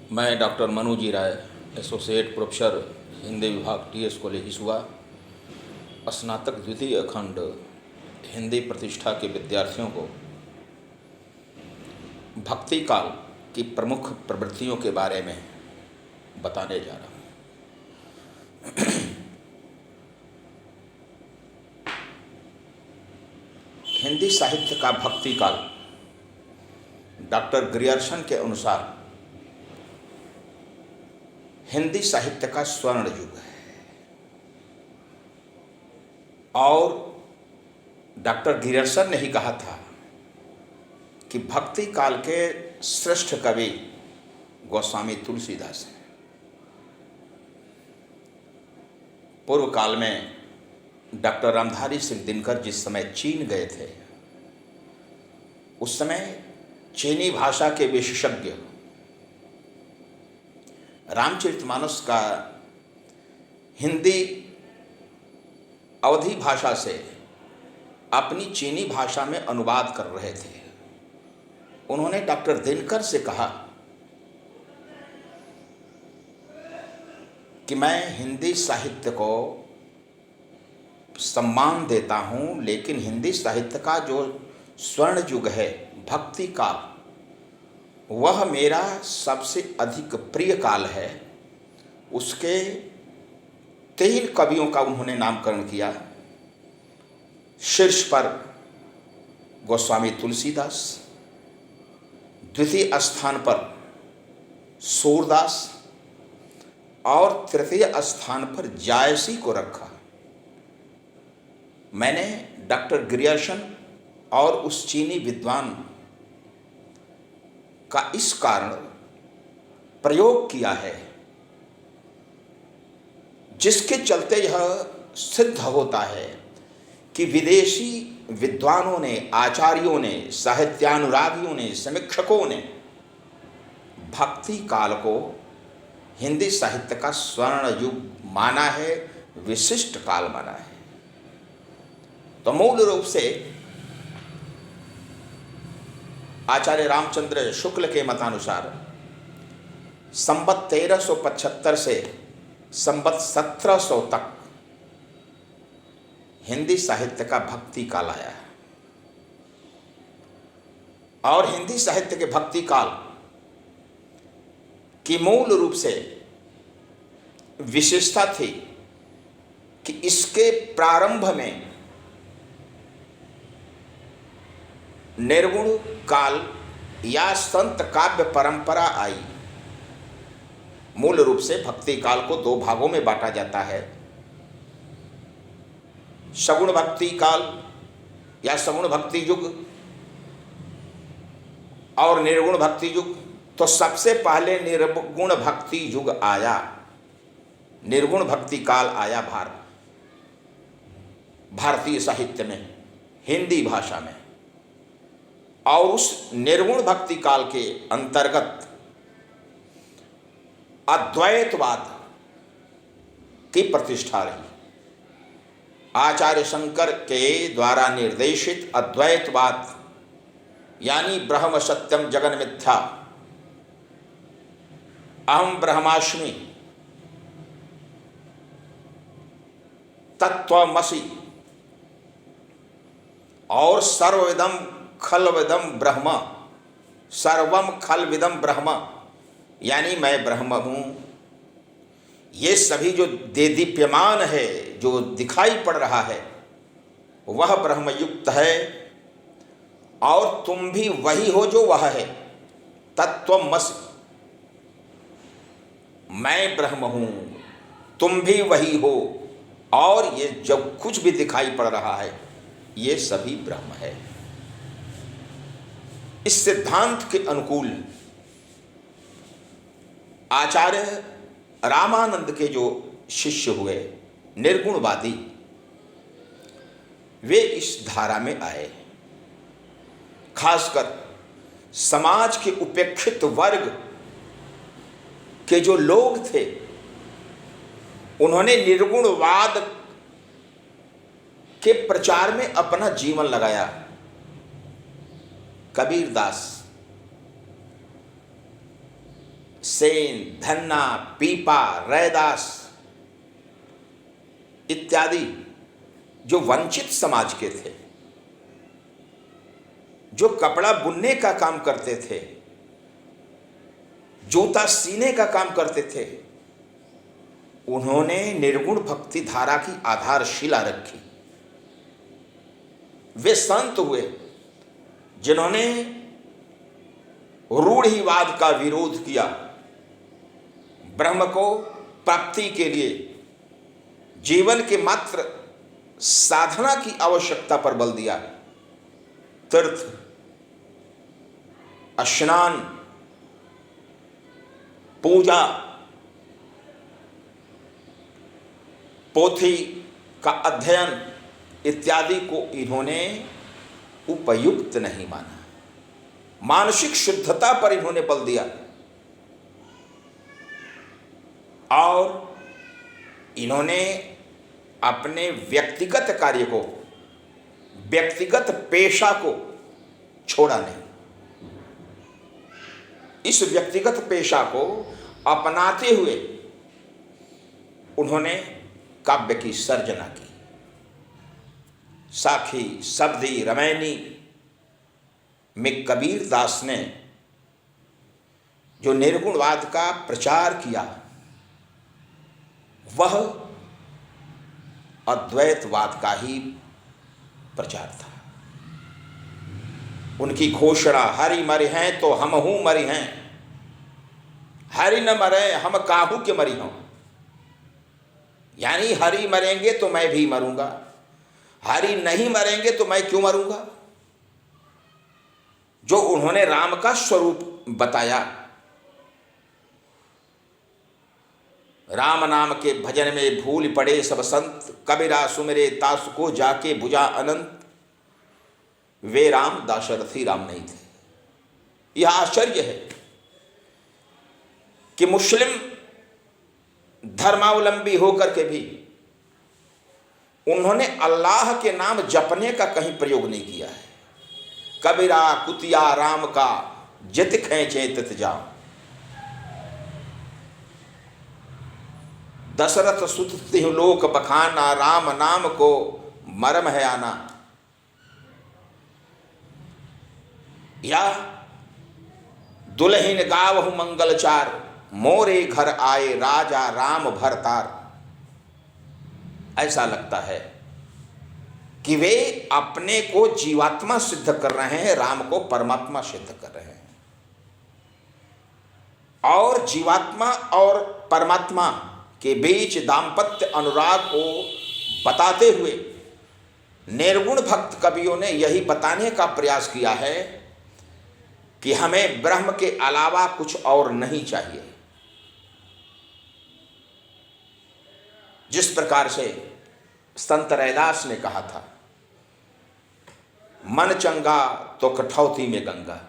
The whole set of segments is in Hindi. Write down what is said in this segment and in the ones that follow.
मैं डॉक्टर मनु जी राय, एसोसिएट प्रोफेसर हिंदी विभाग टीएस कॉलेज हिसुआ, स्नातक द्वितीय खंड हिंदी प्रतिष्ठा के विद्यार्थियों को भक्ति काल की प्रमुख प्रवृत्तियों के बारे में बताने जा रहा हूँ। हिंदी साहित्य का भक्ति काल डॉक्टर ग्रियर्सन के अनुसार हिंदी साहित्य का स्वर्ण युग है और डॉक्टर ग्रियर्सन ने ही कहा था कि भक्ति काल के श्रेष्ठ कवि गोस्वामी तुलसीदास हैं। पूर्व काल में डॉक्टर रामधारी सिंह दिनकर जिस समय चीन गए थे, उस समय चीनी भाषा के विशेषज्ञ रामचरितमानस का हिंदी अवधी भाषा से अपनी चीनी भाषा में अनुवाद कर रहे थे। उन्होंने डॉक्टर दिनकर से कहा कि मैं हिंदी साहित्य को सम्मान देता हूं, लेकिन हिंदी साहित्य का जो स्वर्ण युग है भक्ति काल, वह मेरा सबसे अधिक प्रिय काल है। उसके 3 कवियों का उन्होंने नामकरण किया। शीर्ष पर गोस्वामी तुलसीदास, द्वितीय स्थान पर सूरदास और तृतीय स्थान पर जायसी को रखा। मैंने डॉक्टर ग्रियर्सन और उस चीनी विद्वान का इस कारण प्रयोग किया है जिसके चलते यह सिद्ध होता है कि विदेशी विद्वानों ने, आचार्यों ने, साहित्यानुरागियों ने, समीक्षकों ने भक्ति काल को हिंदी साहित्य का स्वर्ण युग माना है, विशिष्ट काल माना है। तो मूल रूप से आचार्य रामचंद्र शुक्ल के मतानुसार संवत 1375 से संवत 1700 तक हिंदी साहित्य का भक्ति काल आया है। और हिंदी साहित्य के भक्ति काल की मूल रूप से विशेषता थी कि इसके प्रारंभ में निर्गुण काल या संत काव्य परंपरा आई। मूल रूप से भक्ति काल को 2 भागों में बांटा जाता है, सगुण भक्ति काल या सगुण भक्ति युग और निर्गुण भक्ति युग। तो सबसे पहले निर्गुण भक्ति युग आया, निर्गुण भक्ति काल आया भारतीय साहित्य में, हिंदी भाषा में। और उस निर्गुण भक्ति काल के अंतर्गत अद्वैतवाद की प्रतिष्ठा रही। आचार्य शंकर के द्वारा निर्देशित अद्वैतवाद यानी ब्रह्म सत्यम जगन मिथ्या, अहम ब्रह्मास्मि, तत्त्वमसि और सर्वविदम खलविदम ब्रह्म, सर्वम खलविदम ब्रह्म, यानी मैं ब्रह्म हूँ। ये सभी जो देदीप्यमान है, जो दिखाई पड़ रहा है, वह ब्रह्मयुक्त है और तुम भी वही हो जो वह है। तत्त्वमसि, मैं ब्रह्म हूँ, तुम भी वही हो, और ये जब कुछ भी दिखाई पड़ रहा है ये सभी ब्रह्म है। इस सिद्धांत के अनुकूल आचार्य रामानंद के जो शिष्य हुए निर्गुणवादी, वे इस धारा में आए। खासकर समाज के उपेक्षित वर्ग के जो लोग थे, उन्होंने निर्गुणवाद के प्रचार में अपना जीवन लगाया। कबीरदास सेन, धन्ना, पीपा, रैदास इत्यादि जो वंचित समाज के थे, जो कपड़ा बुनने का काम करते थे, जूता सीने का काम करते थे, उन्होंने निर्गुण भक्ति धारा की आधारशिला रखी। वे संत हुए जिन्होंने रूढ़िवाद का विरोध किया, ब्रह्म को प्राप्ति के लिए जीवन के मात्र साधना की आवश्यकता पर बल दिया। तीर्थ, स्नान, पूजा, पोथी का अध्ययन इत्यादि को इन्होंने उपयुक्त नहीं माना। मानसिक शुद्धता पर इन्होंने बल दिया और इन्होंने अपने व्यक्तिगत कार्य को, व्यक्तिगत पेशा को छोड़ा नहीं। इस व्यक्तिगत पेशा को अपनाते हुए उन्होंने काव्य की सर्जना की। साखी, सब्दी, रमैनी में कबीर दास ने जो निर्गुणवाद का प्रचार किया वह अद्वैतवाद का ही प्रचार था। उनकी घोषणा, हरि मरि हैं तो हम हूं मरि हैं, हरि न मरे हम काहू के मरि हों। यानी हरि मरेंगे तो मैं भी मरूंगा, हरि नहीं मरेंगे तो मैं क्यों मरूंगा। जो उन्होंने राम का स्वरूप बताया, राम नाम के भजन में भूल पड़े सब संत, कबीरा सुमिरे तासु को जाके बुझा अनंत। वे राम दाशरथी राम नहीं थे। यह आश्चर्य है कि मुस्लिम धर्मावलंबी होकर के भी उन्होंने अल्लाह के नाम जपने का कहीं प्रयोग नहीं किया है। कबीरा कुतिया राम का जित खेचे तित जाओ। दशरथ सुत तिहु लोक बखाना, राम नाम को मरम है आना। या दुल्हिन गावहु मंगलचार, मोरे घर आए राजा राम भरतार। ऐसा लगता है कि वे अपने को जीवात्मा सिद्ध कर रहे हैं, राम को परमात्मा सिद्ध कर रहे हैं। और जीवात्मा और परमात्मा के बीच दाम्पत्य अनुराग को बताते हुए निर्गुण भक्त कवियों ने यही बताने का प्रयास किया है कि हमें ब्रह्म के अलावा कुछ और नहीं चाहिए। जिस प्रकार से संत रैदास ने कहा था, मन चंगा तो कठौती में गंगा।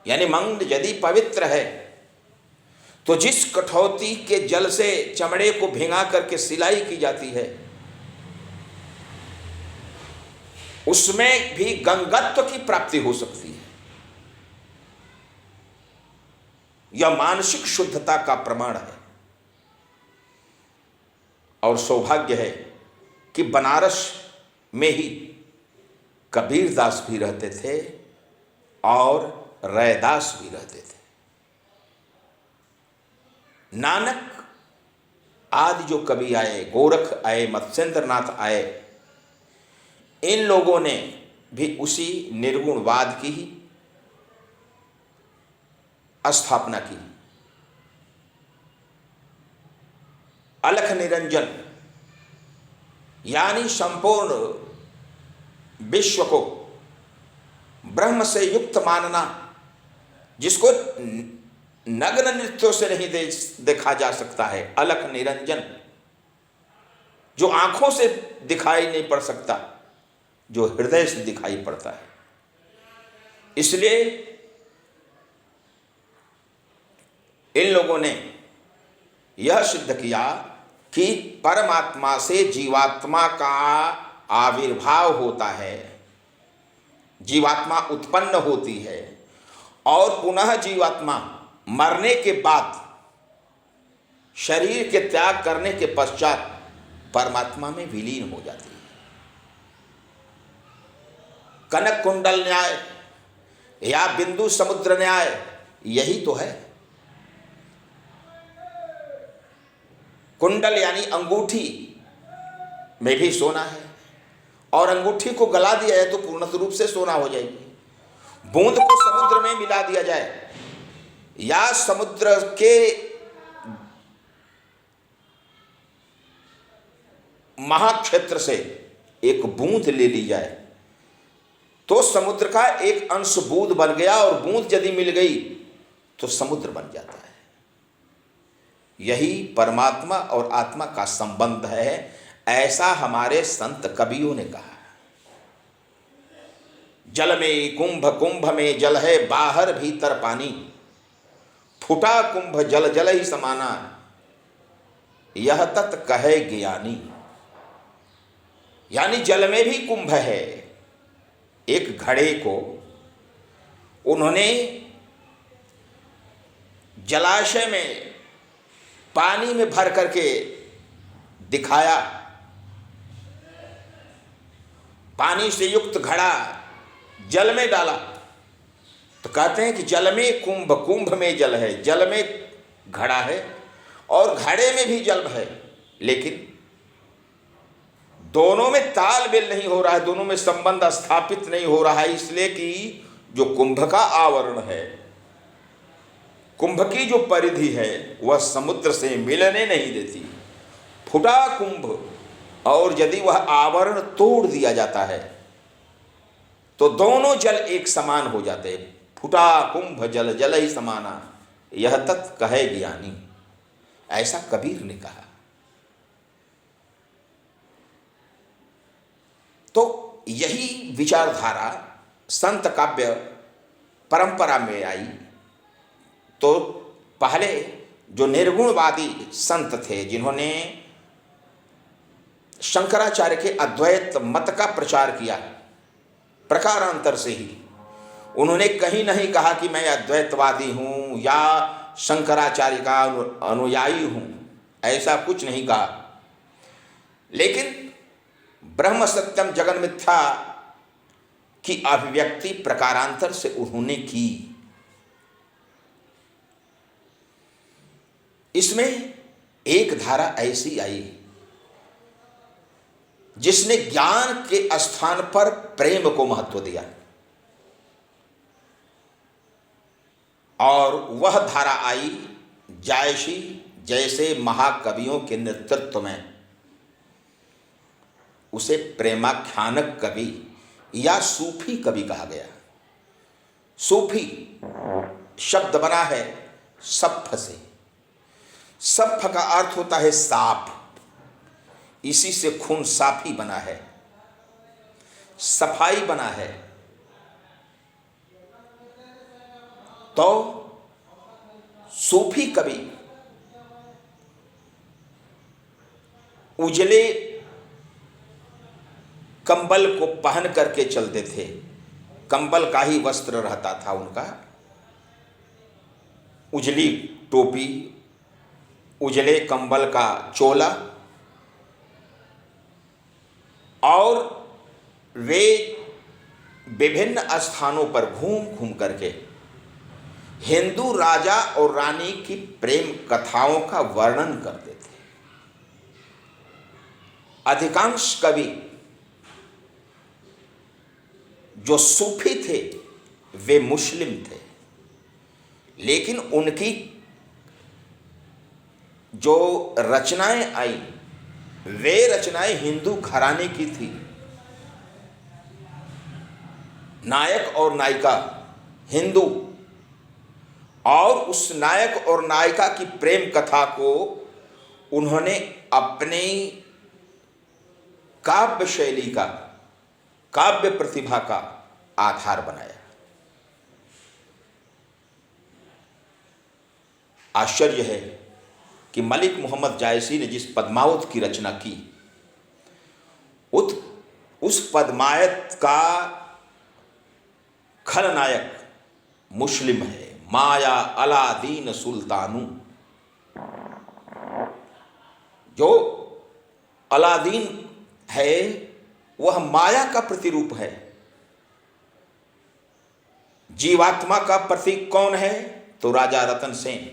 यानी मन यदि पवित्र है तो जिस कठौती के जल से चमड़े को भिंगा करके सिलाई की जाती है उसमें भी गंगत्व की प्राप्ति हो सकती है। यह मानसिक शुद्धता का प्रमाण है। और सौभाग्य है कि बनारस में ही कबीरदास भी रहते थे और रैदास भी रहते थे। नानक आदि जो कवि आए, गोरख आए, मत्स्येंद्रनाथ आए, इन लोगों ने भी उसी निर्गुणवाद की ही स्थापना की। अलख निरंजन यानी संपूर्ण विश्व को ब्रह्म से युक्त मानना, जिसको नग्न नृत्यों से नहीं देखा जा सकता है। अलख निरंजन, जो आंखों से दिखाई नहीं पड़ सकता, जो हृदय से दिखाई पड़ता है। इसलिए इन लोगों ने यह सिद्ध किया कि परमात्मा से जीवात्मा का आविर्भाव होता है, जीवात्मा उत्पन्न होती है और पुनः जीवात्मा मरने के बाद, शरीर के त्याग करने के पश्चात परमात्मा में विलीन हो जाती है। कनक कुंडल न्याय या बिंदु समुद्र न्याय यही तो है। कुंडल यानी अंगूठी में भी सोना है, और अंगूठी को गला दिया जाए तो पूर्ण रूप से सोना हो जाएगी। बूंद को समुद्र में मिला दिया जाए या समुद्र के महाक्षेत्र से एक बूंद ले ली जाए तो समुद्र का एक अंश बूंद बन गया, और बूंद यदि मिल गई तो समुद्र बन जाता है। यही परमात्मा और आत्मा का संबंध है, ऐसा हमारे संत कवियों ने कहा। जल में कुंभ, कुंभ में जल है, बाहर भीतर पानी, फूटा कुंभ जल जल ही समाना, यह तत् कहे ज्ञानी। यानी जल में भी कुंभ है। एक घड़े को उन्होंने जलाशय में पानी में भर करके दिखाया, पानी से युक्त घड़ा जल में डाला तो कहते हैं कि जल में कुंभ, कुंभ में जल है, जल में घड़ा है और घड़े में भी जल है, लेकिन दोनों में तालमेल नहीं हो रहा है, दोनों में संबंध स्थापित नहीं हो रहा है, इसलिए कि जो कुंभ का आवरण है, कुंभ की जो परिधि है वह समुद्र से मिलने नहीं देती। फुटा कुंभ, और यदि वह आवरण तोड़ दिया जाता है तो दोनों जल एक समान हो जाते हैं। फुटा कुंभ जल जल ही समाना, यह तत् कहे ज्ञानी, ऐसा कबीर ने कहा। तो यही विचारधारा संत काव्य परंपरा में आई। तो पहले जो निर्गुणवादी संत थे, जिन्होंने शंकराचार्य के अद्वैत मत का प्रचार किया, प्रकारांतर से ही, उन्होंने कहीं नहीं कहा कि मैं अद्वैतवादी हूँ या शंकराचार्य का अनुयायी हूँ, ऐसा कुछ नहीं कहा। लेकिन ब्रह्म सत्यम जगन मिथ्या की अभिव्यक्ति प्रकारांतर से उन्होंने की। इसमें एक धारा ऐसी आई जिसने ज्ञान के स्थान पर प्रेम को महत्व दिया, और वह धारा आई जायसी जैसे महाकवियों के नेतृत्व में। उसे प्रेमाख्यानक कवि या सूफी कवि कहा गया। सूफी शब्द बना है सफ़ से। सफ़ का अर्थ होता है साफ, इसी से खून साफी बना है, सफाई बना है। तो सूफी कवि उजले कंबल को पहन करके चलते थे, कंबल का ही वस्त्र रहता था उनका, उजली टोपी, उजले कंबल का चोला, और वे विभिन्न स्थानों पर घूम घूम करके हिंदू राजा और रानी की प्रेम कथाओं का वर्णन करते थे। अधिकांश कवि जो सूफी थे वे मुस्लिम थे, लेकिन उनकी जो रचनाएं आई वे रचनाएं हिंदू घराने की थी। नायक और नायिका हिंदू, और उस नायक और नायिका की प्रेम कथा को उन्होंने अपनी काव्य शैली का, काव्य प्रतिभा का आधार बनाया। आश्चर्य है कि मलिक मोहम्मद जायसी ने जिस पद्मावत की रचना की, उस पद्मावत का खलनायक मुस्लिम है, माया अलादीन सुल्तानू। जो अलादीन है वह माया का प्रतिरूप है। जीवात्मा का प्रतीक कौन है? तो राजा रतन सेन।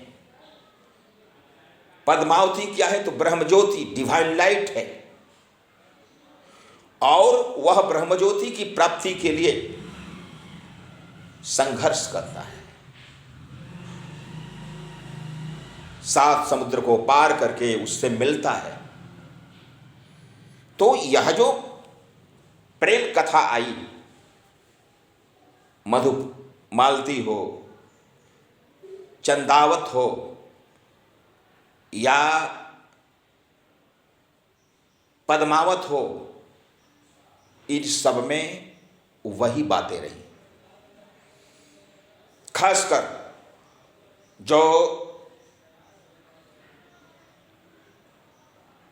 पद्मावती क्या है? तो ब्रह्मज्योति, डिवाइन लाइट है। और वह ब्रह्मज्योति की प्राप्ति के लिए संघर्ष करता है। 7 समुद्र को पार करके उससे मिलता है। तो यह जो प्रेम कथा आई, मधु मालती हो, चंदावत हो या पद्मावत हो, इन सब में वही बातें रही। खासकर जो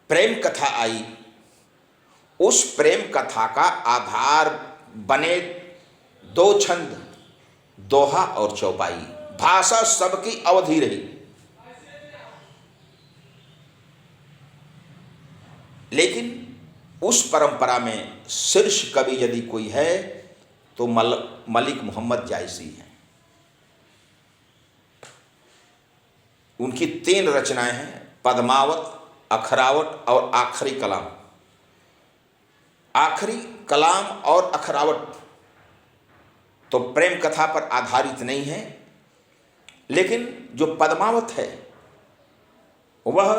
प्रेम कथा आई, उस प्रेम कथा का आधार बने 2 छंद, दोहा और चौपाई। भाषा सबकी अवधि रही, लेकिन उस परंपरा में शीर्ष कवि यदि कोई है तो मलिक मोहम्मद जायसी हैं। उनकी 3 रचनाएं हैं, पद्मावत, अखरावट और आखिरी कलाम। आखिरी कलाम और अखरावट तो प्रेम कथा पर आधारित नहीं है, लेकिन जो पद्मावत है वह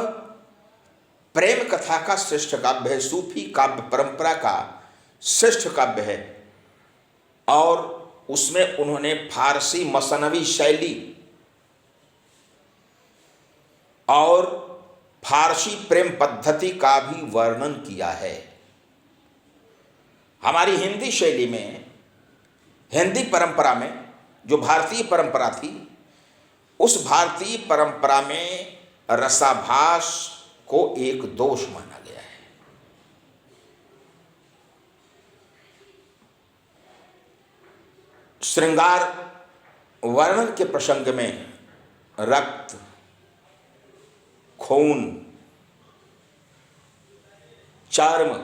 प्रेम कथा का श्रेष्ठ काव्य है, सूफी काव्य परंपरा का श्रेष्ठ काव्य है। और उसमें उन्होंने फारसी मसनवी शैली और फारसी प्रेम पद्धति का भी वर्णन किया है। हमारी हिंदी शैली में, हिंदी परंपरा में जो भारतीय परंपरा थी, उस भारतीय परंपरा में रसाभास को एक दोष माना गया है। श्रृंगार वर्णन के प्रसंग में रक्त, खून, चर्म,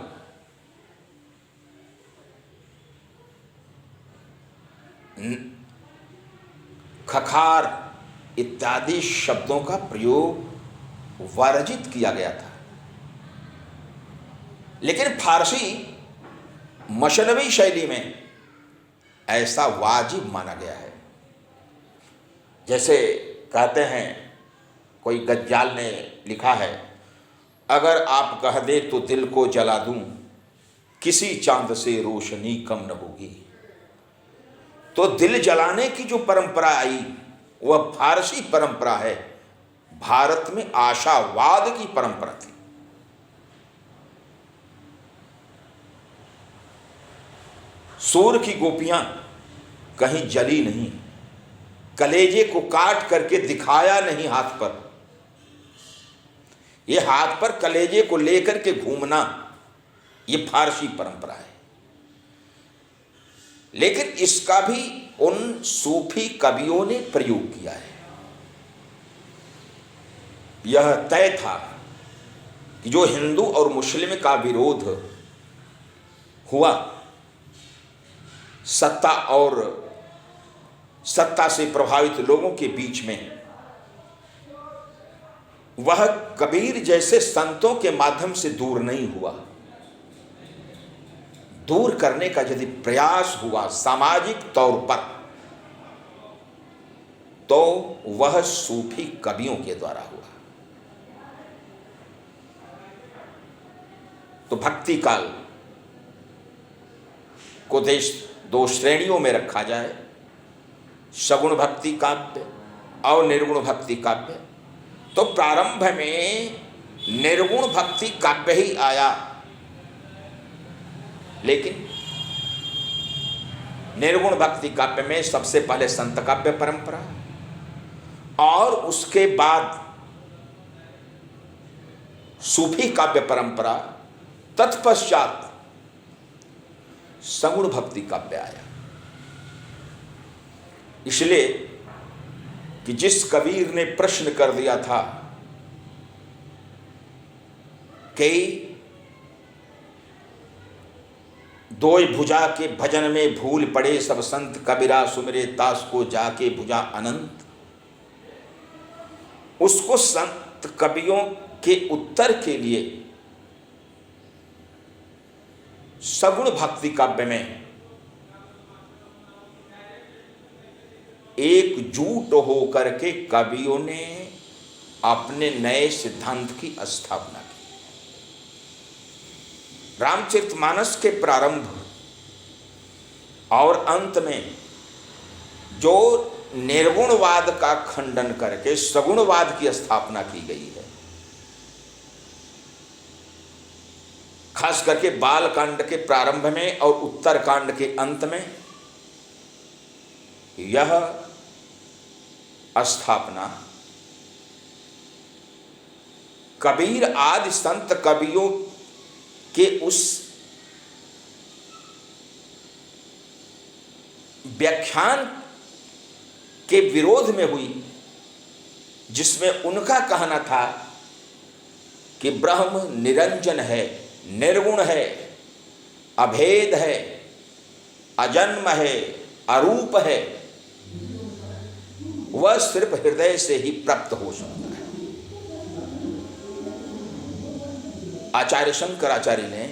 खखार इत्यादि शब्दों का प्रयोग वर्जित किया गया था। लेकिन फारसी मशनवी शैली में ऐसा वाजिब माना गया है। जैसे कहते हैं, कोई गज्जाल ने लिखा है, अगर आप कह दे तो दिल को जला दूं, किसी चांद से रोशनी कम न होगी। तो दिल जलाने की जो परंपरा आई वह फारसी परंपरा है। भारत में आशावाद की परंपरा थी। सूर की गोपियां कहीं जली नहीं, कलेजे को काट करके दिखाया नहीं हाथ पर। यह हाथ पर कलेजे को लेकर के घूमना, यह फारसी परंपरा है। लेकिन इसका भी उन सूफी कवियों ने प्रयोग किया है। यह तय था कि जो हिंदू और मुस्लिम का विरोध हुआ, सत्ता और सत्ता से प्रभावित लोगों के बीच में, वह कबीर जैसे संतों के माध्यम से दूर नहीं हुआ। दूर करने का यदि प्रयास हुआ सामाजिक तौर पर, तो वह सूफी कवियों के द्वारा हुआ। तो भक्ति काल को 2 श्रेणियों में रखा जाए, सगुण भक्ति काव्य और निर्गुण भक्ति काव्य। तो प्रारंभ में निर्गुण भक्ति काव्य ही आया, लेकिन निर्गुण भक्ति काव्य में सबसे पहले संत काव्य परंपरा, और उसके बाद सूफी काव्य परंपरा, तत्पश्चात सगुण भक्ति काव्य आया। इसलिए कि जिस कबीर ने प्रश्न कर दिया था कि दोय भुजा के भजन में भूल पड़े सब संत, कबीरा सुमिरे दास को जाके भुजा अनंत, उसको संत कवियों के उत्तर के लिए सगुण भक्ति काव्य में एकजुट होकर के कवियों ने अपने नए सिद्धांत की स्थापना की। रामचरितमानस के प्रारंभ और अंत में जो निर्गुणवाद का खंडन करके सगुणवाद की स्थापना की गई है, खास करके बाल कांड के प्रारंभ में और उत्तर कांड के अंत में, यह स्थापना कबीर आदि संत कवियों के उस व्याख्यान के विरोध में हुई जिसमें उनका कहना था कि ब्रह्म निरंजन है, निर्गुण है, अभेद है, अजन्म है, अरूप है, वह सिर्फ हृदय से ही प्राप्त हो सकता है। आचार्य शंकराचार्य ने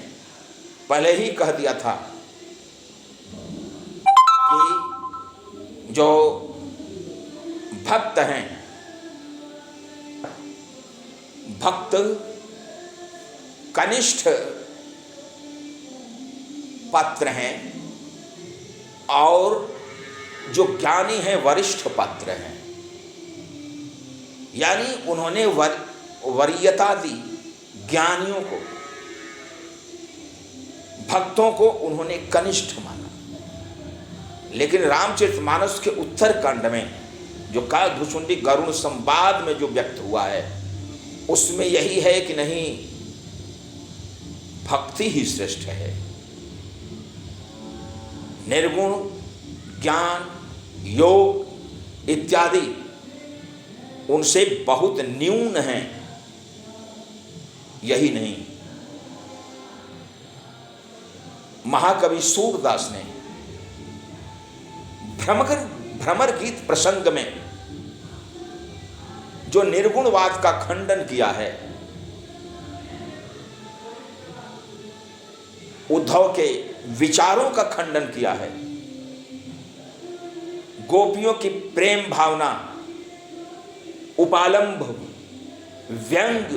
पहले ही कह दिया था कि जो भक्त हैं, भक्त कनिष्ठ पात्र हैं और जो ज्ञानी हैं वरिष्ठ पात्र हैं। यानी उन्होंने वरीयता दी ज्ञानियों को, भक्तों को उन्होंने कनिष्ठ माना। लेकिन रामचरितमानस के उत्तर कांड में जो काकभुसुंडी गरुड़ संवाद में जो व्यक्त हुआ है, उसमें यही है कि नहीं, भक्ति ही श्रेष्ठ है। निर्गुण ज्ञान योग इत्यादि उनसे बहुत न्यून हैं, यही नहीं। महाकवि सूरदास ने भ्रमर गीत प्रसंग में जो निर्गुणवाद का खंडन किया है, उद्धव के विचारों का खंडन किया है, गोपियों की प्रेम भावना, उपालंभ, व्यंग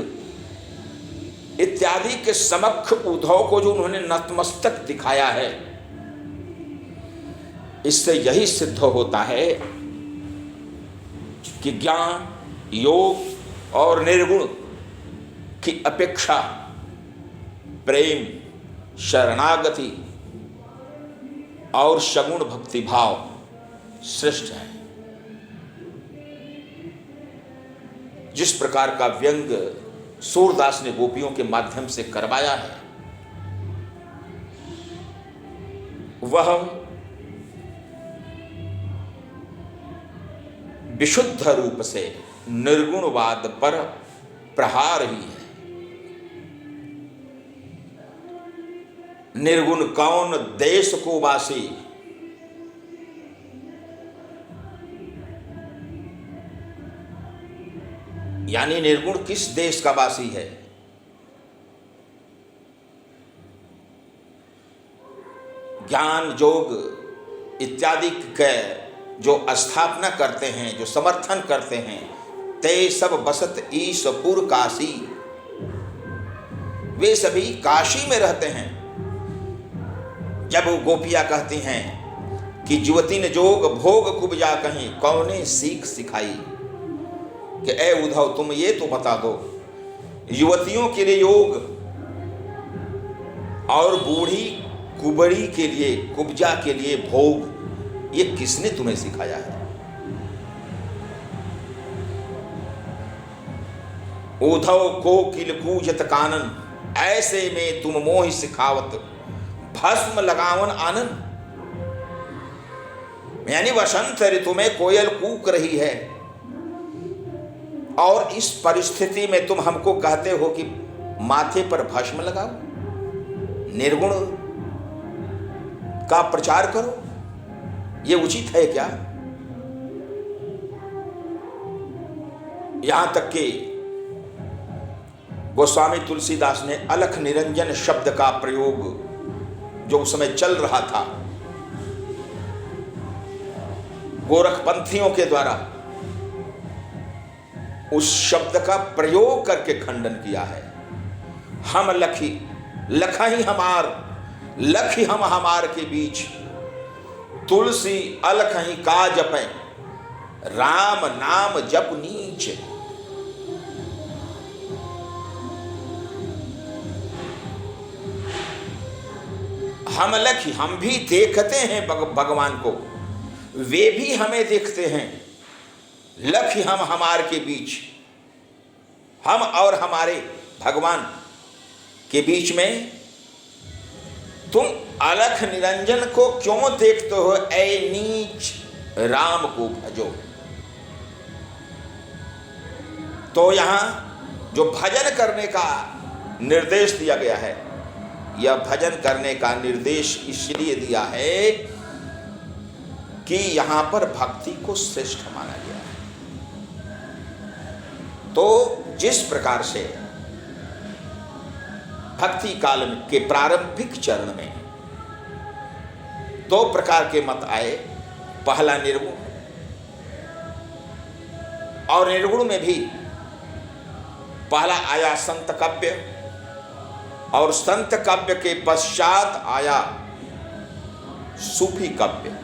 इत्यादि के समक्ष उद्धव को जो उन्होंने नतमस्तक दिखाया है, इससे यही सिद्ध होता है कि ज्ञान योग और निर्गुण की अपेक्षा प्रेम, शरणागति और सगुण भक्ति भाव श्रेष्ठ है। जिस प्रकार का व्यंग सूरदास ने गोपियों के माध्यम से करवाया है, वह विशुद्ध रूप से निर्गुणवाद पर प्रहार ही है। निर्गुण कौन देश को वासी, यानी निर्गुण किस देश का वासी है। ज्ञान योग इत्यादि के जो स्थापना करते हैं, जो समर्थन करते हैं, ते सब बसत ईशपुर काशी, वे सभी काशी में रहते हैं। जब गोपियां कहती हैं कि युवती ने जोग भोग खूब जा कहीं, कौने सीख सिखाई, कि ए उद्धव तुम ये तो बता दो, युवतियों के लिए योग और बूढ़ी कुबड़ी के लिए, कुब्जा के लिए भोग, ये किसने तुम्हें सिखाया है। उद्धव को किल कूजत कानन, ऐसे में तुम मोहि सिखावत भस्म लगावन आनन। यानी वसंत ऋतु में कोयल कूक रही है और इस परिस्थिति में तुम हमको कहते हो कि माथे पर भस्म लगाओ, निर्गुण का प्रचार करो, ये उचित है क्या? यहां तक कि गोस्वामी तुलसीदास ने अलख निरंजन शब्द का प्रयोग जो उस समय चल रहा था गोरखपंथियों के द्वारा, उस शब्द का प्रयोग करके खंडन किया है। हम लखी लखही हमार, लखी हम हमार के बीच, तुलसी अलखही का जपै, राम नाम जप नीच। हम लखी, हम भी देखते हैं भगवान को, वे भी हमें देखते हैं। लखी हम हमार के बीच, हम और हमारे भगवान के बीच में तुम अलख निरंजन को क्यों देखते हो? ऐ नीच, राम को भजो। तो यहां जो भजन करने का निर्देश दिया गया है, यह भजन करने का निर्देश इसलिए दिया है कि यहां पर भक्ति को श्रेष्ठ माना गया है। तो जिस प्रकार से भक्ति काल के प्रारंभिक चरण में दो प्रकार के मत आए, पहला निर्गुण, और निर्गुण में भी पहला आया संत काव्य, और संत काव्य के पश्चात आया सूफी काव्य।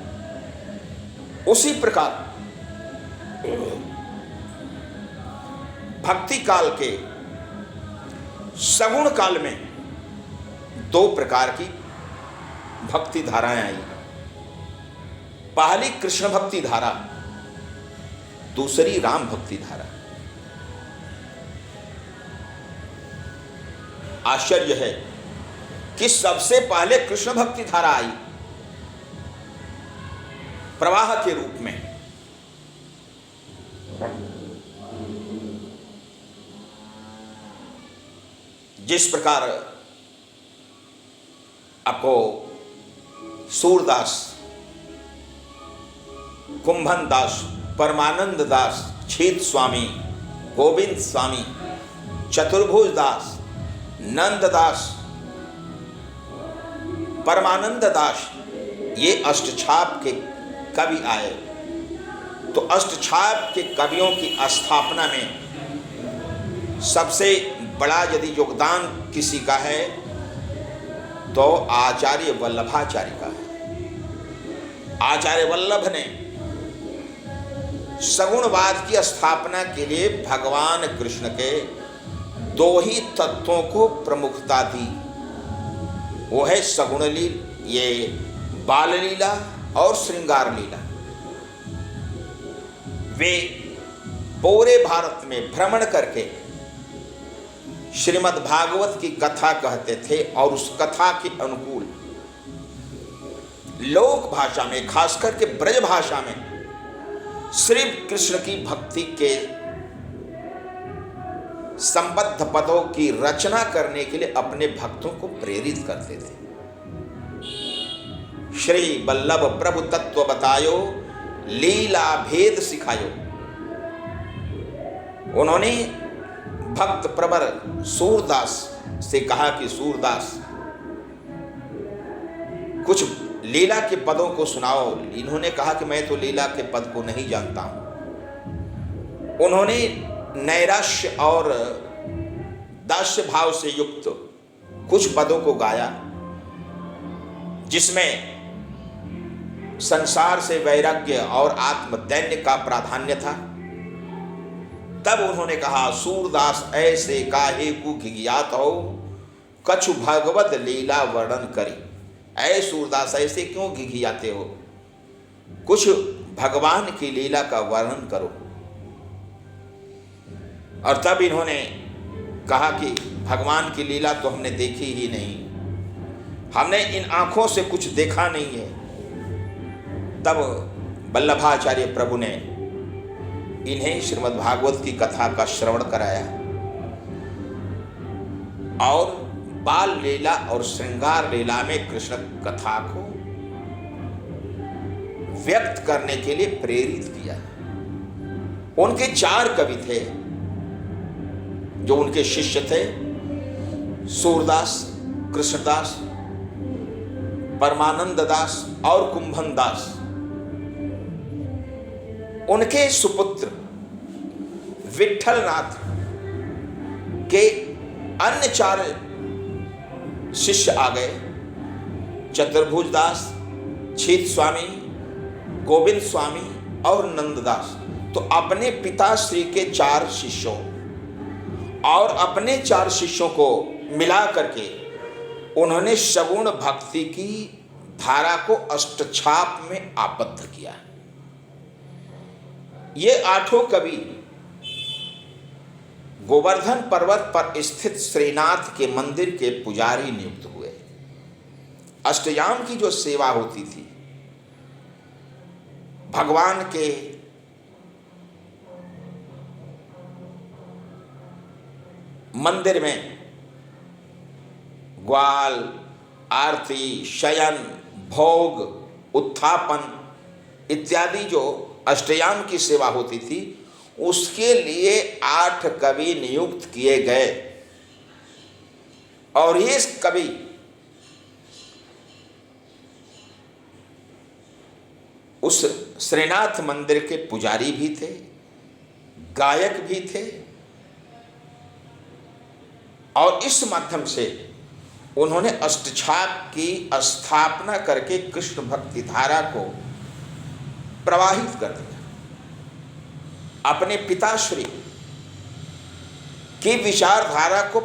उसी प्रकार भक्ति काल के सगुण काल में दो प्रकार की भक्ति धाराएं आई। पहली कृष्ण भक्ति धारा, दूसरी राम भक्ति धारा। आश्चर्य है कि सबसे पहले कृष्ण भक्ति धारा आई प्रवाह के रूप में। जिस प्रकार आपको सूरदास, कुंभन दास, परमानंद दास, छेद स्वामी, गोविंद स्वामी, चतुर्भुज दास, नंद दास, परमानंद दास, ये अष्टछाप के कवि आए। तो अष्टछाप के कवियों की स्थापना में सबसे बड़ा यदि योगदान किसी का है तो आचार्य वल्लभाचार्य का है। आचार्य वल्लभ ने सगुणवाद की स्थापना के लिए भगवान कृष्ण के दो ही तत्वों को प्रमुखता दी, वो है सगुण लीला, ये बाल लीला और श्रृंगार लीला। वे पूरे भारत में भ्रमण करके श्रीमद् भागवत की कथा कहते थे और उस कथा के अनुकूल लोक भाषा में, खास करके ब्रज भाषा में, श्री कृष्ण की भक्ति के संबद्ध पदों की रचना करने के लिए अपने भक्तों को प्रेरित करते थे। श्री वल्लभ प्रभु तत्व बतायो, लीला भेद सिखायो। उन्होंने भक्त प्रवर सूरदास से कहा कि सूरदास कुछ लीला के पदों को सुनाओ। इन्होंने कहा कि मैं तो लीला के पद को नहीं जानता हूं। उन्होंने नैराश्य और दास्य भाव से युक्त कुछ पदों को गाया जिसमें संसार से वैराग्य और आत्मदैन्य का प्राधान्य था। तब उन्होंने कहा, सूरदास ऐसे काहे को घिघियात हो, कछु भगवत लीला वर्णन करी। ऐ सूरदास ऐसे क्यों घिघियाते हो, कुछ भगवान की लीला का वर्णन करो। और तब इन्होंने कहा कि भगवान की लीला तो हमने देखी ही नहीं, हमने इन आंखों से कुछ देखा नहीं है। तब वल्लभाचार्य प्रभु ने इन्हें श्रीमद् भागवत की कथा का श्रवण कराया और बाल लीला और श्रृंगार लीला में कृष्ण कथा को व्यक्त करने के लिए प्रेरित किया। उनके 4 कवि थे जो उनके शिष्य थे, सूरदास, कृष्णदास, परमानंद दास और कुंभन दास। उनके सुपुत्र विठलनाथ के अन्य 4 शिष्य आ गए, चतुर्भुज दास, छीत स्वामी, गोविंद स्वामी और नंददास। तो अपने पिताश्री के 4 शिष्यों और अपने 4 शिष्यों को मिला करके उन्होंने सगुण भक्ति की धारा को अष्टछाप में आबद्ध किया। ये 8 कवि गोवर्धन पर्वत पर स्थित श्रीनाथ के मंदिर के पुजारी नियुक्त हुए। अष्टयाम की जो सेवा होती थी, भगवान के मंदिर में ग्वाल, आरती, शयन, भोग, उत्थापन इत्यादि जो अष्टयाम की सेवा होती थी, उसके लिए 8 कवि नियुक्त किए गए। और ये कवि उस श्रीनाथ मंदिर के पुजारी भी थे, गायक भी थे, और इस माध्यम से उन्होंने अष्टछाप की स्थापना करके कृष्ण भक्ति धारा को प्रवाहित कर दिया। अपने पिताश्री की विचारधारा को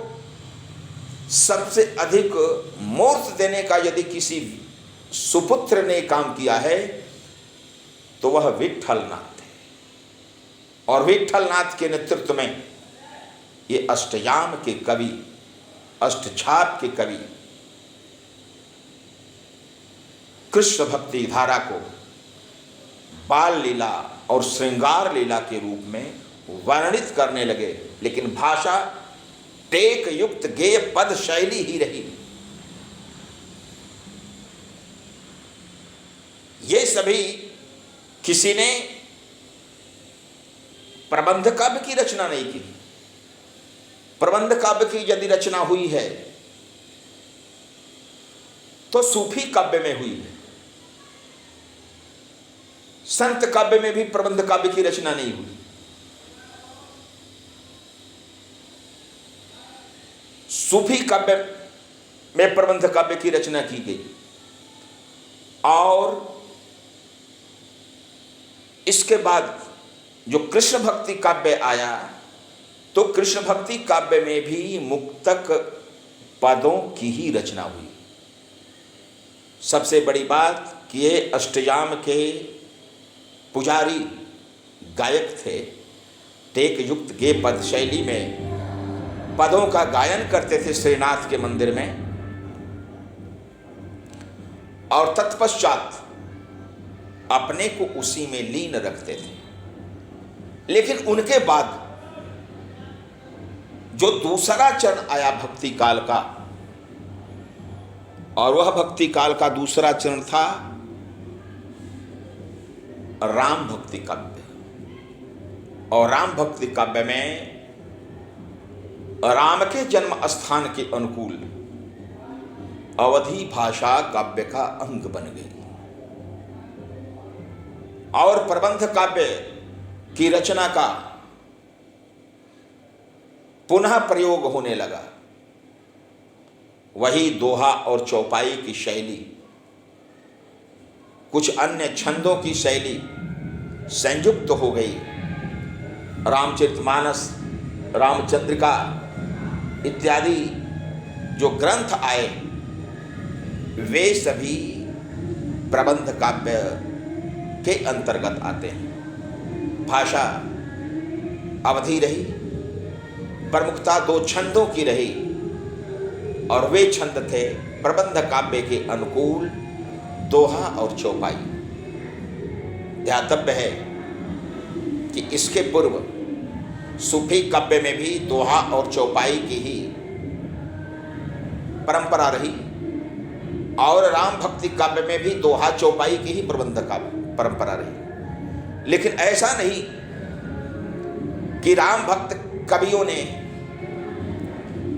सबसे अधिक मूर्त देने का यदि किसी सुपुत्र ने काम किया है तो वह विठलनाथ थे। और विठलनाथ के नेतृत्व में ये अष्टयाम के कवि, अष्टछाप के कवि कृष्ण भक्ति धारा को बाल लीला और श्रृंगार लीला के रूप में वर्णित करने लगे। लेकिन भाषा टेक युक्त गेय पद शैली ही रही। ये सभी किसी ने प्रबंध काव्य की रचना नहीं की। प्रबंध काव्य की यदि रचना हुई है तो सूफी काव्य में हुई है। संत काव्य में भी प्रबंध काव्य की रचना नहीं हुई। सूफी काव्य में प्रबंध काव्य की रचना की गई। और इसके बाद जो कृष्ण भक्ति काव्य आया तो कृष्ण भक्ति काव्य में भी मुक्तक पदों की ही रचना हुई। सबसे बड़ी बात कि ये अष्टयाम के पुजारी गायक थे, टेक युक्त गे पद शैली में पदों का गायन करते थे श्रीनाथ के मंदिर में। और तत्पश्चात अपने को उसी में लीन रखते थे। लेकिन उनके बाद जो दूसरा चरण आया भक्ति काल का, और वह भक्ति काल का दूसरा चरण था राम भक्ति काव्य। और राम भक्ति काव्य में राम के जन्म स्थान के अनुकूल अवधी भाषा काव्य का अंग बन गई। और प्रबंध काव्य की रचना का पुनः प्रयोग होने लगा। वही दोहा और चौपाई की शैली, कुछ अन्य छंदों की शैली संयुक्त हो गई। रामचरितमानस, रामचंद्रिका इत्यादि जो ग्रंथ आए वे सभी प्रबंध काव्य के अंतर्गत आते हैं। भाषा अवधि रही, प्रमुखता 2 छंदों की रही, और वे छंद थे प्रबंध काव्य के अनुकूल दोहा और चौपाई। ध्यातव्य है कि इसके पूर्व सूफी काव्य में भी दोहा और चौपाई की ही परंपरा रही और राम भक्ति काव्य में भी दोहा चौपाई की ही प्रबंध का परंपरा रही। लेकिन ऐसा नहीं कि राम भक्त कवियों ने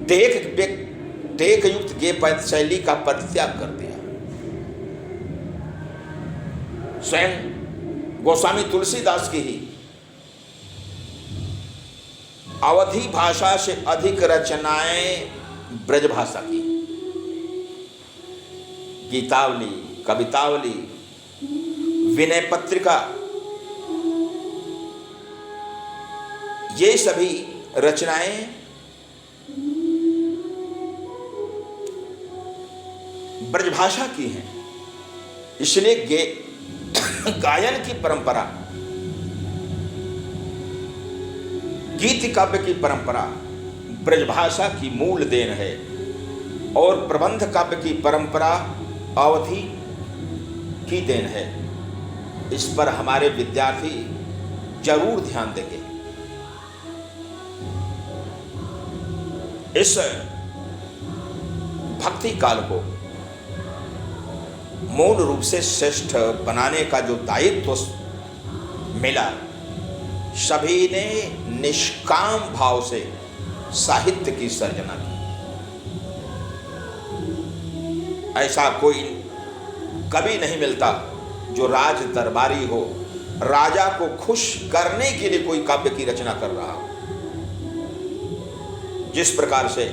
टेक युक्त गे पद शैली का परित्याग कर दिया। स्वयं गोस्वामी तुलसीदास की ही अवधि भाषा से अधिक रचनाएं ब्रजभाषा की, गीतावली, कवितावली, विनय पत्रिका, ये सभी रचनाएं ब्रजभाषा की हैं। इसलिए गायन की परंपरा, गीत काव्य की परंपरा ब्रजभाषा की मूल देन है और प्रबंध काव्य की परंपरा अवधि की देन है। इस पर हमारे विद्यार्थी जरूर ध्यान देंगे। इस भक्ति काल को मूल रूप से श्रेष्ठ बनाने का जो दायित्व मिला, सभी ने निष्काम भाव से साहित्य की सर्जना की। ऐसा कोई कभी नहीं मिलता जो राज दरबारी हो, राजा को खुश करने के लिए कोई काव्य की रचना कर रहा हो। जिस प्रकार से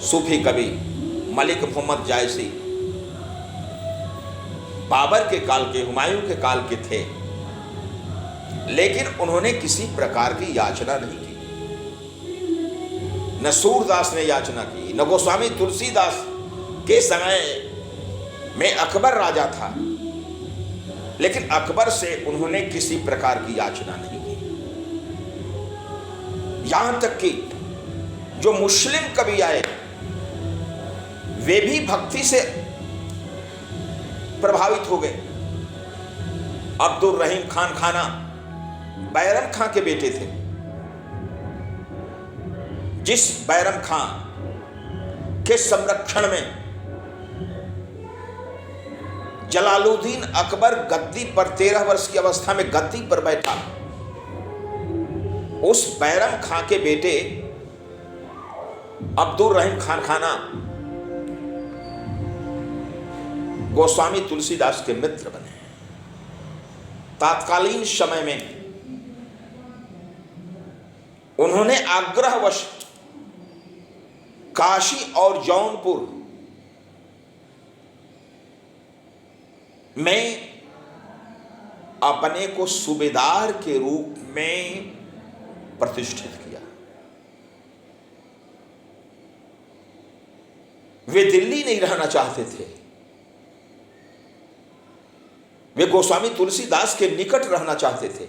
सूफी कवि मलिक मोहम्मद जायसी बाबर के काल के, हुमायूं के काल के थे, लेकिन उन्होंने किसी प्रकार की याचना नहीं की। न सूरदास ने याचना की, न गोस्वामी तुलसीदास के समय में अकबर राजा था, लेकिन अकबर से उन्होंने किसी प्रकार की याचना नहीं की। यहां तक कि जो मुस्लिम कवि आए वे भी भक्ति से प्रभावित हो गए। अब्दुल रहीम खान खाना बैरम खां के बेटे थे। जिस बैरम खां के संरक्षण में जलालुद्दीन अकबर गद्दी पर 13 वर्ष की अवस्था में गद्दी पर बैठा, उस बैरम खां के बेटे अब्दुल रहीम खान खाना गोस्वामी तुलसीदास के मित्र बने। तात्कालीन समय में उन्होंने आग्रहवश काशी और जौनपुर में अपने को सूबेदार के रूप में प्रतिष्ठित किया। वे दिल्ली नहीं रहना चाहते थे, वे गोस्वामी तुलसीदास के निकट रहना चाहते थे।